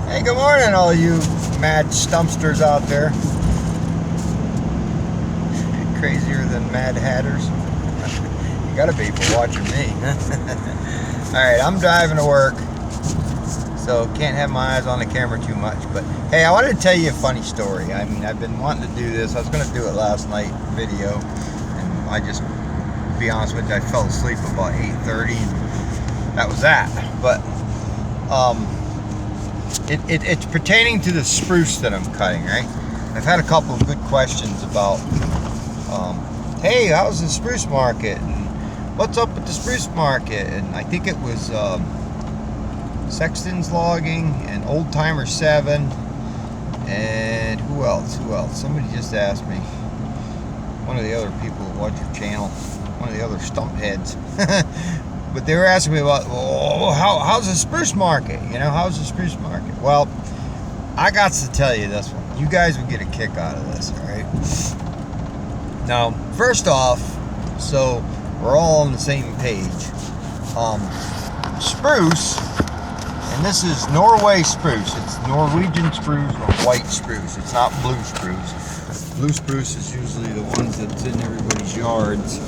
Hey, good morning, all you mad stumpsters out there. Crazier than Mad Hatters. You gotta be for watching me. Alright, I'm driving to work, so can't have my eyes on the camera too much. But hey, I wanted to tell you a funny story. I mean, I've been wanting to do this. I was going to do it last night, video, and I just, to be honest with you, I fell asleep about 8:30, and that was that. But it's pertaining to the spruce that I'm cutting, right? I've had a couple of good questions about, hey, how's the spruce market? And what's up with the spruce market? And I think it was Sexton's Logging and Old Timer 7 and who else? Somebody just asked me. One of the other people who watch your channel, one of the other stump heads. But they were asking me about, oh, how's the spruce market? You know, how's the spruce market? Well, I got to tell you this one. You guys would get a kick out of this, all right? Now, first off, so we're all on the same page. Spruce, and this is Norway spruce. It's Norwegian spruce or white spruce. It's not blue spruce. Blue spruce is usually the ones that's in everybody's yards,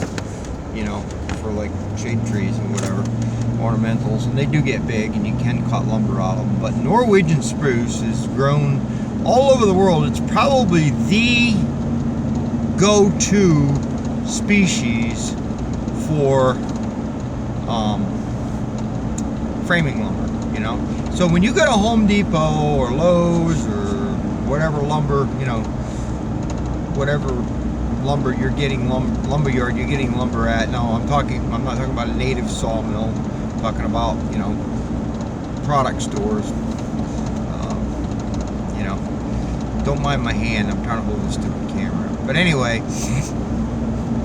you know, for like shade trees and whatever, ornamentals, and they do get big and you can cut lumber out of them. But Norwegian spruce is grown all over the world. It's probably the go-to species for framing lumber, you know. So when you go to Home Depot or Lowe's or whatever lumber, you know, whatever lumber you're getting, lumberyard you're getting lumber at. No, I'm not talking about a native sawmill. I'm talking about, you know, product stores. You know, don't mind my hand. I'm trying to hold this stupid camera. But anyway,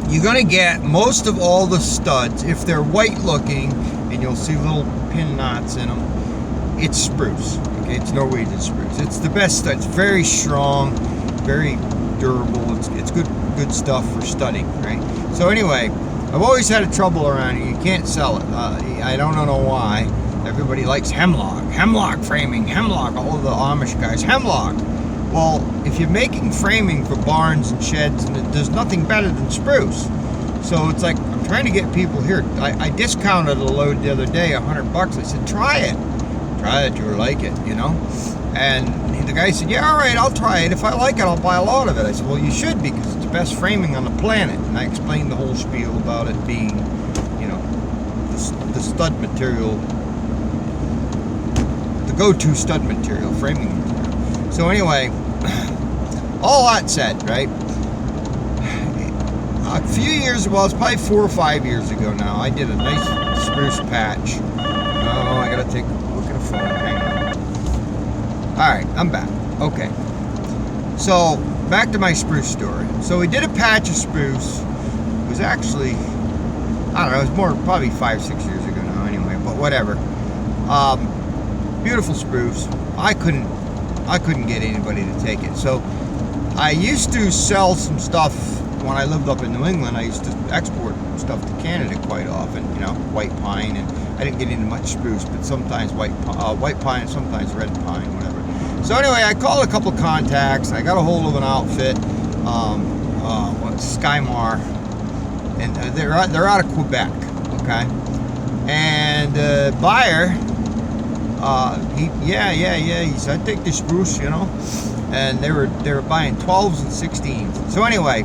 you're gonna get most of all the studs, if they're white looking, and you'll see little pin knots in them. It's spruce. Okay, it's Norwegian spruce. It's the best stud. It's very strong, very durable. It's good stuff for studding, right? So anyway, I've always had a trouble around here. You can't sell it. I don't know why. Everybody likes hemlock framing, hemlock. All of the Amish guys, hemlock. Well, if you're making framing for barns and sheds, and there's nothing better than spruce. So it's like, I'm trying to get people here. I discounted a load the other day, $100. I said, try it, you'll like it, you know? And the guy said, yeah, all right, I'll try it. If I like it, I'll buy a lot of it. I said, well, you should, because it's the best framing on the planet. And I explained the whole spiel about it being, you know, the stud material, the go-to stud material, framing material. So anyway, all that said, right? A few years, well, it's probably 4 or 5 years ago now, I did a nice spruce patch. Oh, I gotta take a look at a phone. Hang on. Alright, I'm back. Okay. So, back to my spruce story. So we did a patch of spruce. It was actually, I don't know, it was more, probably 5 or 6 years ago now anyway, but whatever. Beautiful spruce. I couldn't get anybody to take it. So I used to sell some stuff when I lived up in New England. I used to export stuff to Canada quite often, you know, white pine, and I didn't get into much spruce, but sometimes white pine, sometimes red pine, whatever. So anyway, I called a couple of contacts. I got a hold of an outfit, Skymar, and they're out of Quebec, okay. And the buyer, he said, I take the spruce, you know. And they were buying 12s and 16s. So anyway,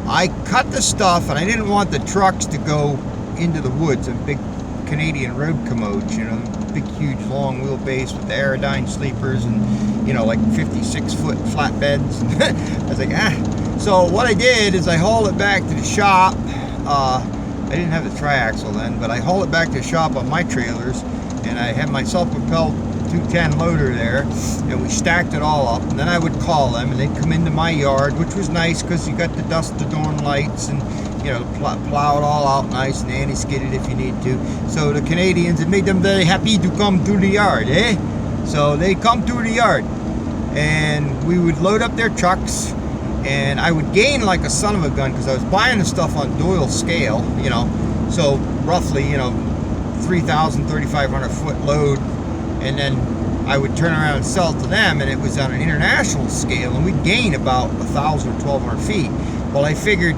I cut the stuff, and I didn't want the trucks to go into the woods, and big Canadian road commodes, you know, big, huge, long wheelbase with the Aerodyne sleepers and, you know, like 56-foot flatbeds. I was like, So what I did is I hauled it back to the shop. I didn't have the triaxle then, but I hauled it back to the shop on my trailers, and I had my self-propelled 210 loader there, and we stacked it all up, and then I would call them, and they'd come into my yard, which was nice because you got the dust adorned lights, and, you know, plow it all out nice and anti-skid it if you need to. So the Canadians, it made them very happy to come to the yard, eh? So they come to the yard, and we would load up their trucks, and I would gain like a son of a gun because I was buying the stuff on Doyle scale, you know, so roughly, you know, 3,000, 3,500 foot load, and then I would turn around and sell it to them, and it was on an international scale, and we'd gain about 1,000 or 1,200 feet. Well, I figured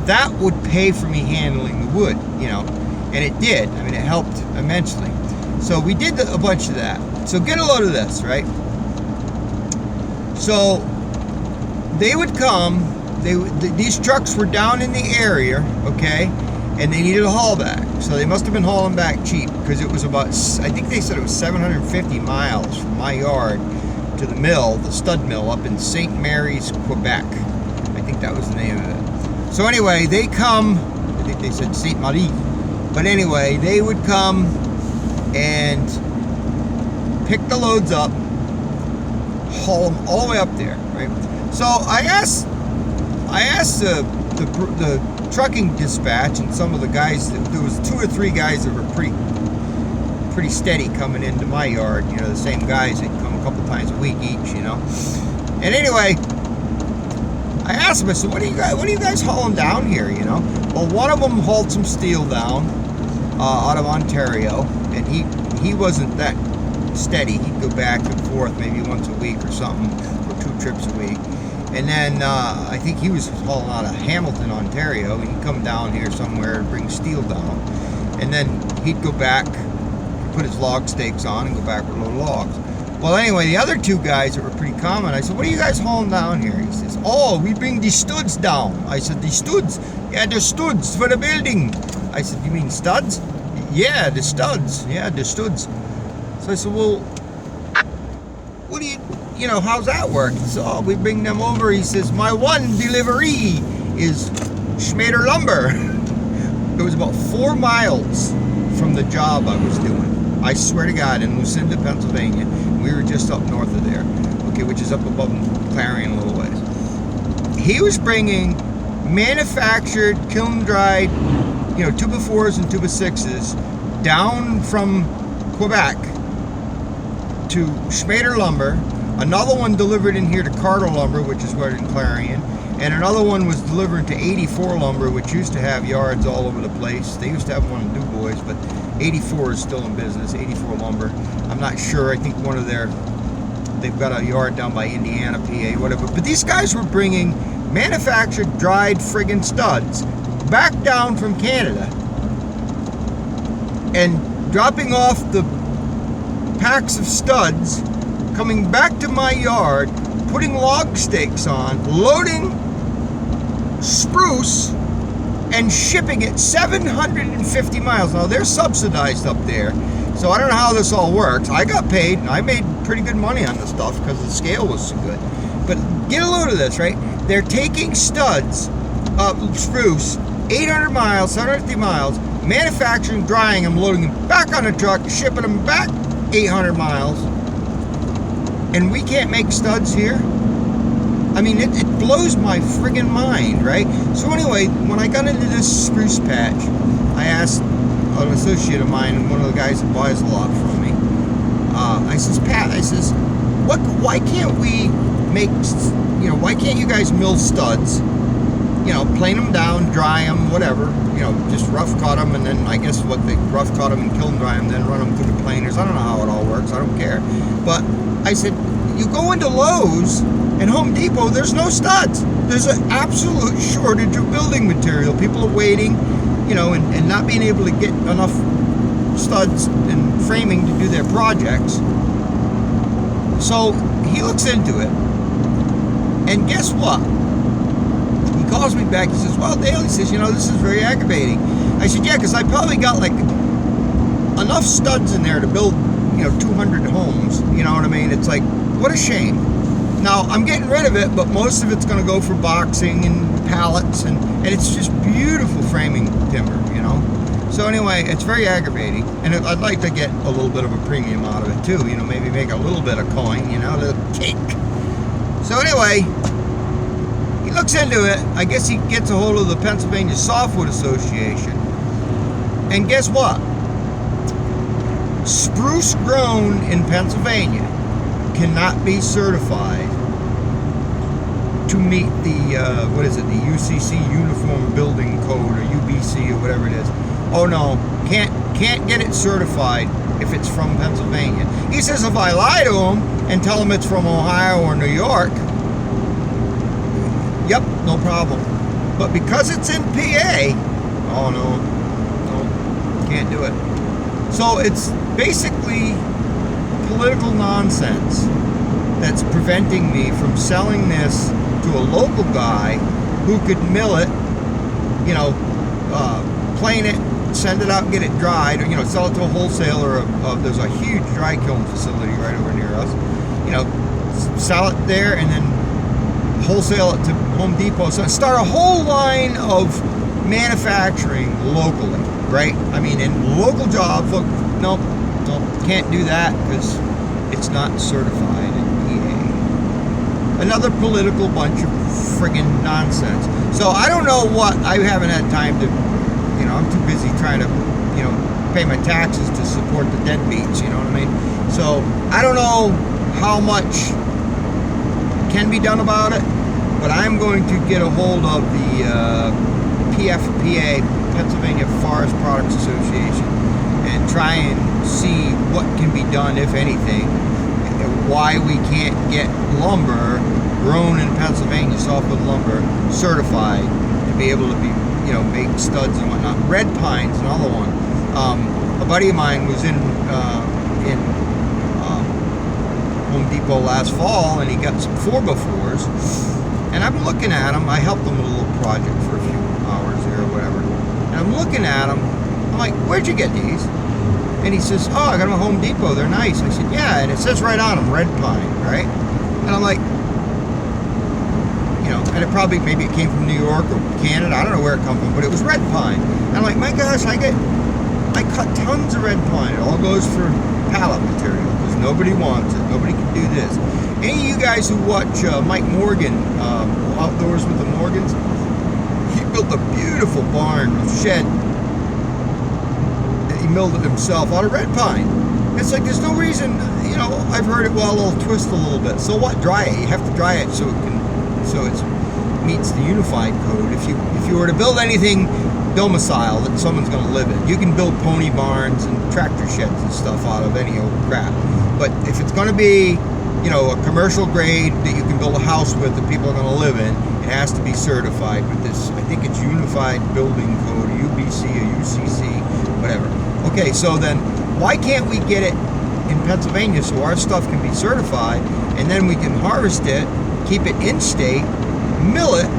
that would pay for me handling the wood, you know, and it did. I mean, it helped immensely. So we did a bunch of that. So get a load of this, right? So they would come, these trucks were down in the area, okay, and they needed a haul back. So they must have been hauling back cheap, because it was about, I think they said it was 750 miles from my yard to the mill, the stud mill up in St. Mary's, Quebec. I think that was the name of it. So anyway, they come, I think they said St. Marie, but anyway, they would come and pick the loads up, haul them all the way up there, right? So I asked the trucking dispatch and some of the guys, there was 2 or 3 guys that were pretty steady coming into my yard, you know, the same guys that come a couple times a week each, you know. And anyway, I asked them, I said, what are you guys hauling down here, you know? Well, one of them hauled some steel down out of Ontario, and he wasn't that steady. He'd go back and forth maybe once a week or something, or 2 trips a week. And then I think he was hauling out of Hamilton, Ontario, and he'd come down here somewhere to bring steel down. And then he'd go back, put his log stakes on, and go back with a load of logs. Well, anyway, the other 2 guys that were pretty common, I said, what are you guys hauling down here? He says, oh, we bring the studs down. I said, the studs? Yeah, the studs for the building. I said, you mean studs? Yeah, the studs. Yeah, the studs. So I said, well, what do you know, how's that work? He said, oh, we bring them over. He says, my one delivery is Schmader Lumber. It was about 4 miles from the job I was doing. I swear to God, in Lucinda, Pennsylvania. We were just up north of there, okay, which is up above Clarion a little ways. He was bringing manufactured, kiln-dried, you know, 2x4s and 2x6s down from Quebec to Schmader Lumber. Another one delivered in here to Carter Lumber, which is right in Clarion, and another one was delivered to 84 Lumber, which used to have yards all over the place. They used to have one in DuBois, but 84 is still in business, 84 Lumber. I'm not sure. I think one of they've got a yard down by Indiana, PA, whatever. But these guys were bringing manufactured, dried friggin' studs back down from Canada and dropping off the packs of studs, coming back to my yard, putting log stakes on, loading spruce, and shipping it 750 miles. Now, they're subsidized up there, so I don't know how this all works. I got paid, and I made pretty good money on this stuff because the scale was so good. But get a load of this, right? They're taking studs, spruce, 800 miles, 750 miles, manufacturing, drying them, loading them back on a truck, shipping them back 800 miles, and we can't make studs here? I mean, it blows my friggin' mind, right? So anyway, when I got into this spruce patch, I asked an associate of mine, and one of the guys that buys a lot from me, I says, Pat, I says, why can't we make, you know, why can't you guys mill studs, you know, plane them down, dry them, whatever, you know, just rough cut them, and then I guess what they rough cut them and kiln dry them, then run them through the planers. I don't know how it all works, I don't care. But I said, you go into Lowe's and Home Depot, there's no studs. There's an absolute shortage of building material. People are waiting, you know, and not being able to get enough studs and framing to do their projects. So he looks into it, and guess what? He calls me back, he says, well, Dale, he says, you know, this is very aggravating. I said, yeah, because I probably got like enough studs in there to build, you know, 200 homes, you know what I mean? It's like, what a shame. Now, I'm getting rid of it, but most of it's going to go for boxing and pallets, and it's just beautiful framing timber, you know? So anyway, it's very aggravating, and I'd like to get a little bit of a premium out of it too, you know, maybe make a little bit of coin, you know, a little cake. So anyway, he looks into it. I guess he gets a hold of the Pennsylvania Softwood Association, and guess what? Spruce grown in Pennsylvania cannot be certified to meet the, what is it, the UCC Uniform Building Code, or UBC, or whatever it is. Oh no, can't get it certified if it's from Pennsylvania. He says if I lie to him and tell him it's from Ohio or New York, yep, no problem. But because it's in PA, oh no, can't do it. So it's basically political nonsense that's preventing me from selling this to a local guy who could mill it, you know, plane it, send it out and get it dried, or, you know, sell it to a wholesaler there's a huge dry kiln facility right over near us, you know, sell it there and then wholesale it to Home Depot. So start a whole line of manufacturing locally, right? I mean, in local jobs. Look, nope, can't do that because it's not certified in PA. Another political bunch of friggin' nonsense. So I don't know what, I haven't had time to, you know, I'm too busy trying to, you know, pay my taxes to support the deadbeats, you know what I mean? So I don't know how much can be done about it, but I'm going to get a hold of the PFPA, Pennsylvania Forest Products Association, and try and see what can be done, if anything, and why we can't get lumber grown in Pennsylvania, softwood lumber, certified to be able to be, you know, make studs and whatnot. Red pine's another one. A buddy of mine was in Home Depot last fall, and he got some 4x4s, and I'm looking at them. I helped him with a little project for a few hours there or whatever, and I'm looking at them. I'm like, where'd you get these? And he says, oh, I got them at Home Depot, they're nice. I said, yeah, and it says right on them, red pine, right? And I'm like, you know, and it probably, maybe it came from New York or Canada, I don't know where it come from, but it was red pine. And I'm like, my gosh, I cut tons of red pine. It all goes for pallet material because nobody wants it. Nobody can do this. Any of you guys who watch Mike Morgan, Outdoors with the Morgans, he built a beautiful barn, shed. He milled it himself out of red pine. It's like there's no reason, you know, I've heard it, well, it'll twist a little bit. So what? Dry it. You have to dry it so it meets the unified code. If you were to build anything domicile that someone's going to live in, you can build pony barns and tractor sheds and stuff out of any old crap. But if it's going to be, you know, a commercial grade that you can build a house with that people are going to live in, it has to be certified with this, I think it's Unified Building Code, UBC or UCC, whatever. Okay, so then why can't we get it in Pennsylvania so our stuff can be certified, and then we can harvest it, keep it in state, mill it,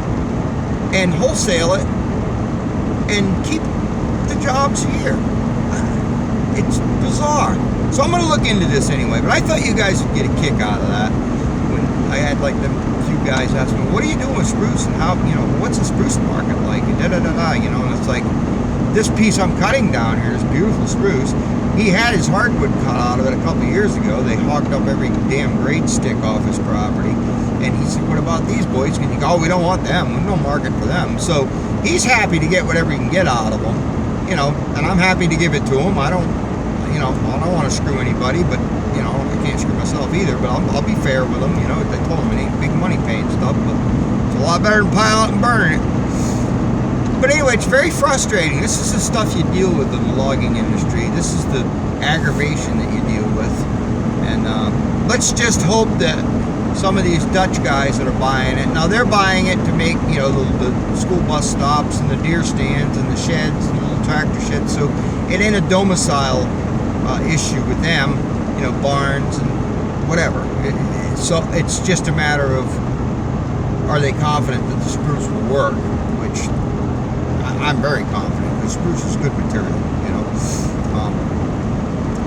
and wholesale it, and keep the jobs here? It's bizarre. So I'm going to look into this anyway, but I thought you guys would get a kick out of that when I had like them few guys ask me, what are you doing with spruce, and how, you know, what's the spruce market like, and da-da-da-da, you know, and it's like, this piece I'm cutting down here is beautiful spruce. He had his hardwood cut out of it a couple years ago. They hogged up every damn grade stick off his property. And he said, what about these boys? And you go, oh, we don't want them. There's no market for them. So he's happy to get whatever he can get out of them, you know, and I'm happy to give it to him. I don't want to screw anybody, but, you know, I can't screw myself either, but I'll be fair with him. You know, they told him it ain't big money paying stuff, but it's a lot better than piling it and burning it. But anyway, it's very frustrating. This is the stuff you deal with in the logging industry. This is the aggravation that you deal with. And let's just hope that some of these Dutch guys that are buying it, now they're buying it to make, you know, the school bus stops and the deer stands and the sheds and the little tractor sheds. So it ain't a domicile issue with them, you know, barns and whatever. So it's just a matter of, are they confident that the spruce will work, which I'm very confident, because spruce is good material, you know.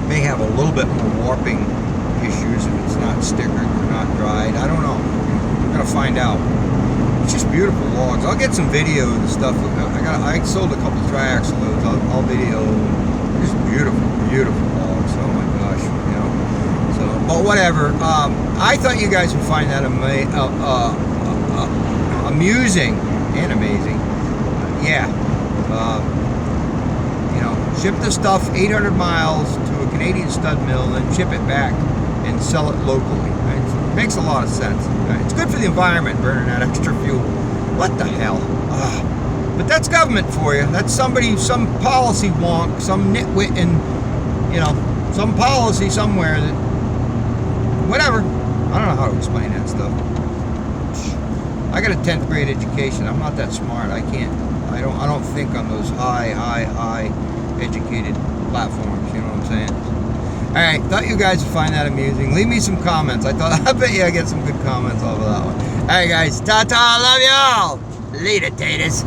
May have a little bit more warping issues if it's not stickered or not dried. I don't know. We're gonna find out. It's just beautiful logs. I'll get some video of the stuff. I sold a couple triaxle loads. I'll video. Just beautiful, beautiful logs. Oh my gosh, you know. So, but whatever. I thought you guys would find that amusing and amazing. Yeah. You know, ship the stuff 800 miles to a Canadian stud mill, then ship it back and sell it locally. Right? So it makes a lot of sense. Right? It's good for the environment, burning that extra fuel. What the hell? But that's government for you. That's somebody, some policy wonk, some nitwit in, you know, some policy somewhere that, whatever. I don't know how to explain that stuff. I got a 10th grade education. I'm not that smart. I don't think on those high educated platforms. You know what I'm saying? All right, thought you guys would find that amusing. Leave me some comments. I bet you I get some good comments off of that one. All right, guys, ta-ta, love y'all. Later, taters.